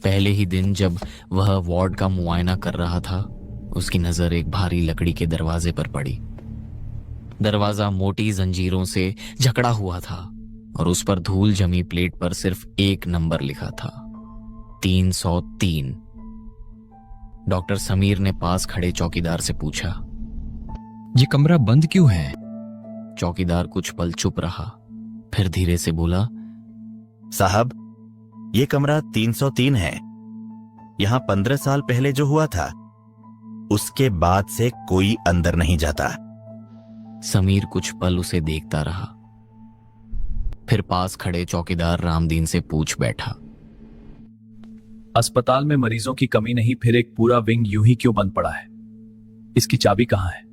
पहले ही दिन जब वह वार्ड का मुआयना कर रहा था, उसकी नजर एक भारी लकड़ी के दरवाजे पर पड़ी। दरवाजा मोटी जंजीरों से जकड़ा हुआ था और उस पर धूल जमी प्लेट पर सिर्फ एक नंबर लिखा था, 303। डॉक्टर समीर ने पास खड़े चौकीदार से पूछा, ये कमरा बंद क्यों है? चौकीदार कुछ पल चुप रहा, फिर धीरे से बोला, साहब, ये कमरा 303 है। यहां 15 साल पहले जो हुआ था, उसके बाद से कोई अंदर नहीं जाता। समीर कुछ पल उसे देखता रहा, फिर पास खड़े चौकीदार रामदीन से पूछ बैठा, अस्पताल में मरीजों की कमी नहीं, फिर एक पूरा विंग यूं ही क्यों बंद पड़ा है? इसकी चाबी कहाँ है?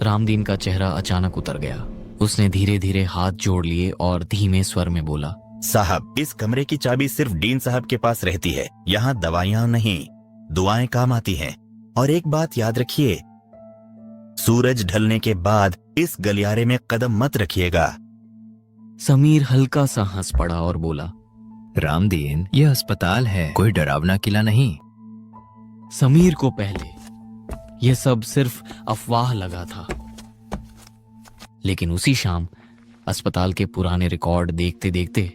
रामदीन का चेहरा अचानक उतर गया। उसने धीरे धीरे हाथ जोड़ लिए और धीमे स्वर में बोला, साहब, इस कमरे की चाबी सिर्फ डीन साहब के पास रहती है। यहाँ दवाइयां नहीं, दुआएं काम आती हैं। और एक बात याद रखिए, सूरज ढलने के बाद इस गलियारे में कदम मत रखिएगा। समीर हल्का सा हंस पड़ा और बोला, रामदीन, ये अस्पताल है, कोई डरावना किला नहीं। समीर को पहले यह सब सिर्फ अफवाह लगा था, लेकिन उसी शाम अस्पताल के पुराने रिकॉर्ड देखते देखते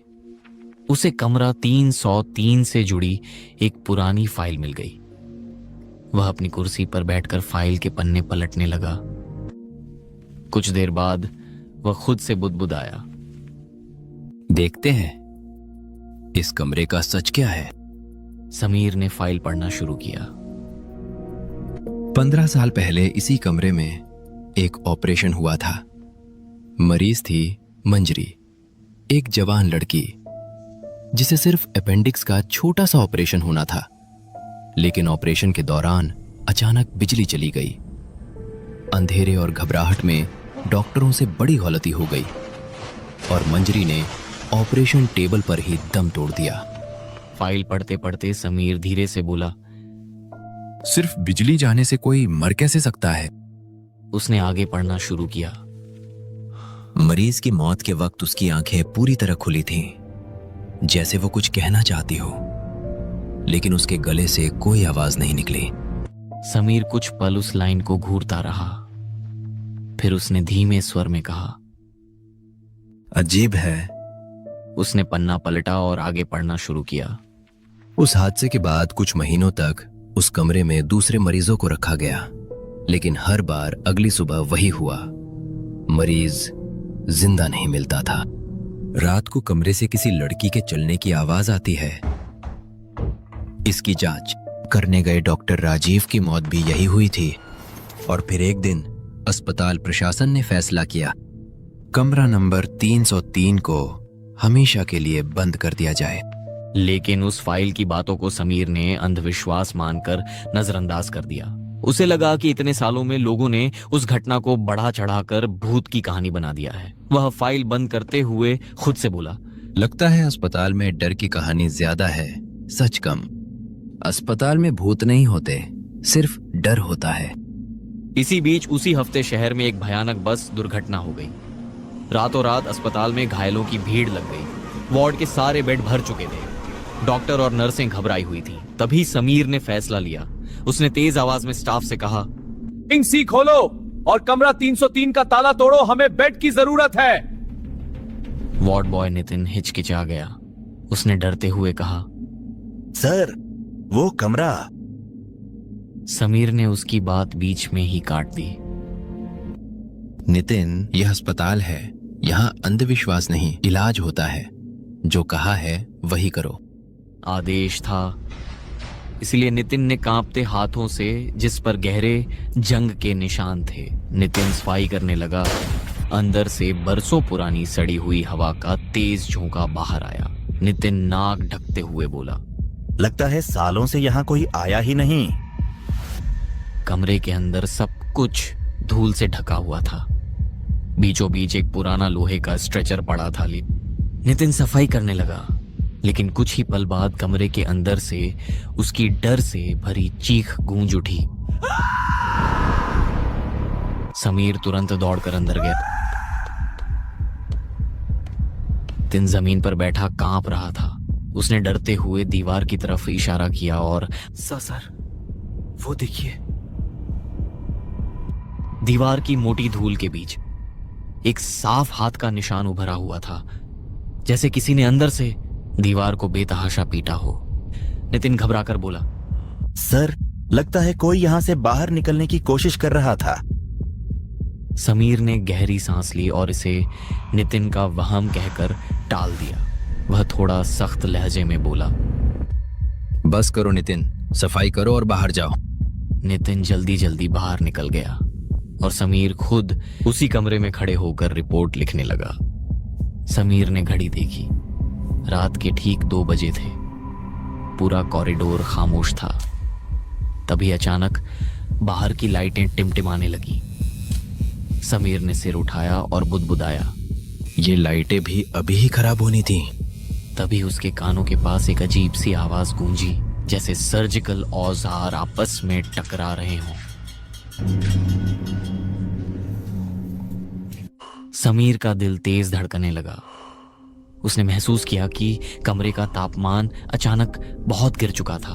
उसे कमरा 303 से जुड़ी एक पुरानी फाइल मिल गई। वह अपनी कुर्सी पर बैठकर फाइल के पन्ने पलटने लगा। कुछ देर बाद वह खुद से बुदबुदाया, देखते हैं इस कमरे का सच क्या है। समीर ने फाइल पढ़ना शुरू किया। 15 साल पहले इसी कमरे में एक ऑपरेशन हुआ था। मरीज थी मंजरी, एक जवान लड़की जिसे सिर्फ अपेंडिक्स का छोटा सा ऑपरेशन होना था। लेकिन ऑपरेशन के दौरान अचानक बिजली चली गई। अंधेरे और घबराहट में डॉक्टरों से बड़ी गलती हो गई और मंजरी ने ऑपरेशन टेबल पर ही दम तोड़ दिया। फाइल पढ़ते पढ़ते समीर धीरे से बोला, सिर्फ बिजली जाने से कोई मर कैसे सकता है? उसने आगे पढ़ना शुरू किया। मरीज की मौत के वक्त उसकी आंखें पूरी तरह खुली थीं, जैसे वो कुछ कहना चाहती हो, लेकिन उसके गले से कोई आवाज नहीं निकली। समीर कुछ पल उस लाइन को घूरता रहा, फिर उसने धीमे स्वर में कहा, अजीब है। उसने पन्ना पलटा और आगे पढ़ना शुरू किया। उस हादसे के बाद कुछ महीनों तक उस कमरे में दूसरे मरीजों को रखा गया, लेकिन हर बार अगली सुबह वही हुआ, मरीज जिंदा नहीं मिलता था। रात को कमरे से किसी लड़की के चलने की आवाज आती है। इसकी जांच करने गए डॉक्टर राजीव की मौत भी यही हुई थी। और फिर एक दिन अस्पताल प्रशासन ने फैसला किया, कमरा नंबर 303 को हमेशा के लिए बंद कर दिया जाए। लेकिन उस फाइल की बातों को समीर ने अंधविश्वास मानकर नजरअंदाज कर दिया। उसे लगा कि इतने सालों में लोगों ने उस घटना को बढ़ा चढ़ाकर भूत की कहानी बना दिया है। वह फाइल बंद करते हुए खुद से बोला, लगता है अस्पताल में डर की कहानी ज्यादा है, सच कम। अस्पताल में भूत नहीं होते, सिर्फ डर होता है। इसी बीच उसी हफ्ते शहर में एक भयानक बस दुर्घटना हो गई। रातों रात अस्पताल में घायलों की भीड़ लग गई। वार्ड के सारे बेड भर चुके थे। डॉक्टर और नर्सें घबराई हुई थी। तभी समीर ने फैसला लिया। उसने तेज आवाज में स्टाफ से कहा, विंग सी खोलो और कमरा 303 का ताला तोड़ो, हमें बेड की जरूरत है। वार्ड बॉय नितिन हिचकिचा गया। उसने डरते हुए कहा, सर, वो कमरा। समीर ने उसकी बात बीच में ही काट दी। नितिन, यह अस्पताल है, यहाँ अंधविश्वास नहीं, इलाज होता है। जो कहा है वही करो। आदेश था, इसलिए नितिन ने कांपते हाथों से, जिस पर गहरे जंग के निशान थे, नितिन सफाई करने लगा। अंदर से बरसों पुरानी सड़ी हुई हवा का तेज झोंका बाहर आया। नितिन नाक ढकते हुए बोला, लगता है सालों से यहाँ कोई आया ही नहीं। कमरे के अंदर सब कुछ धूल से ढका हुआ था। बीचों बीच एक पुराना लोहे का स्ट्रेचर पड़ा था। नितिन सफाई करने लगा, लेकिन कुछ ही पल बाद कमरे के अंदर से उसकी डर से भरी चीख गूंज उठी। समीर तुरंत दौड़कर अंदर गया। नितिन जमीन पर बैठा कांप रहा था। उसने डरते हुए दीवार की तरफ इशारा किया और सर वो देखिए। दीवार की मोटी धूल के बीच एक साफ हाथ का निशान उभरा हुआ था, जैसे किसी ने अंदर से दीवार को बेतहाशा पीटा हो। नितिन घबराकर बोला, सर, लगता है कोई यहां से बाहर निकलने की कोशिश कर रहा था। समीर ने गहरी सांस ली और इसे नितिन का वहम कहकर टाल दिया। वह थोड़ा सख्त लहजे में बोला, बस करो नितिन, सफाई करो और बाहर जाओ। नितिन जल्दी जल्दी बाहर निकल गया और समीर खुद उसी कमरे में खड़े होकर रिपोर्ट लिखने लगा। समीर ने घड़ी देखी। रात के ठीक 2 बजे थे। पूरा कॉरिडोर खामोश था। तभी अचानक बाहर की लाइटें टिमटिमाने लगी। समीर ने सिर उठाया और बुदबुदाया। ये लाइटें भी अभी ही खराब होनी थी। तभी उसके कानों के पास एक अजीब सी आवाज गूंजी, जैसे सर्जिकल औजार आपस में टकरा रहे हों। समीर का दिल तेज धड़कने लगा। उसने महसूस किया कि कमरे का तापमान अचानक बहुत गिर चुका था।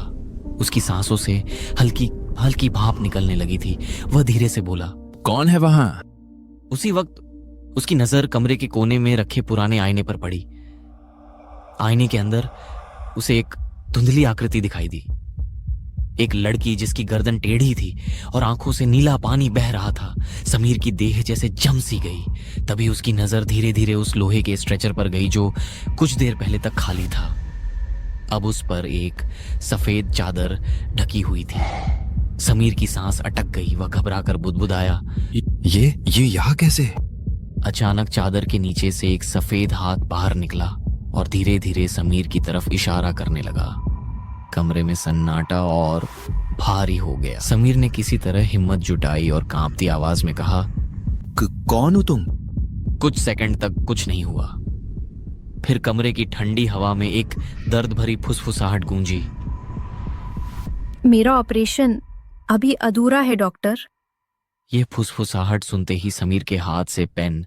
उसकी सांसों से हल्की हल्की भाप निकलने लगी थी। वह धीरे से बोला, कौन है वहां? उसी वक्त उसकी नजर कमरे के कोने में रखे पुराने आईने पर पड़ी। आईने के अंदर उसे एक धुंधली आकृति दिखाई दी। एक लड़की जिसकी गर्दन टेढ़ी थी और आंखों से नीला पानी बह रहा था। समीर की देह जैसे जम सी गई। तभी उसकी नजर धीरे धीरे उस लोहे के स्ट्रेचर पर गई जो कुछ देर पहले तक खाली था। अब उस पर एक सफेद चादर ढकी हुई थी। समीर की सांस अटक गई। वह घबराकर बुदबुदाया, ये यहाँ कैसे? अचानक चादर के नीचे से एक सफेद हाथ बाहर निकला और धीरे धीरे समीर की तरफ इशारा करने लगा। कमरे में सन्नाटा और भारी हो गया। समीर ने किसी तरह हिम्मत जुटाई और कांपती आवाज में कहा, कौन हो तुम? कुछ सेकंड तक कुछ नहीं हुआ। फिर कमरे की ठंडी हवा में एक दर्द भरी फुसफुसाहट गूंजी। मेरा ऑपरेशन अभी अधूरा है डॉक्टर। यह फुसफुसाहट सुनते ही समीर के हाथ से पेन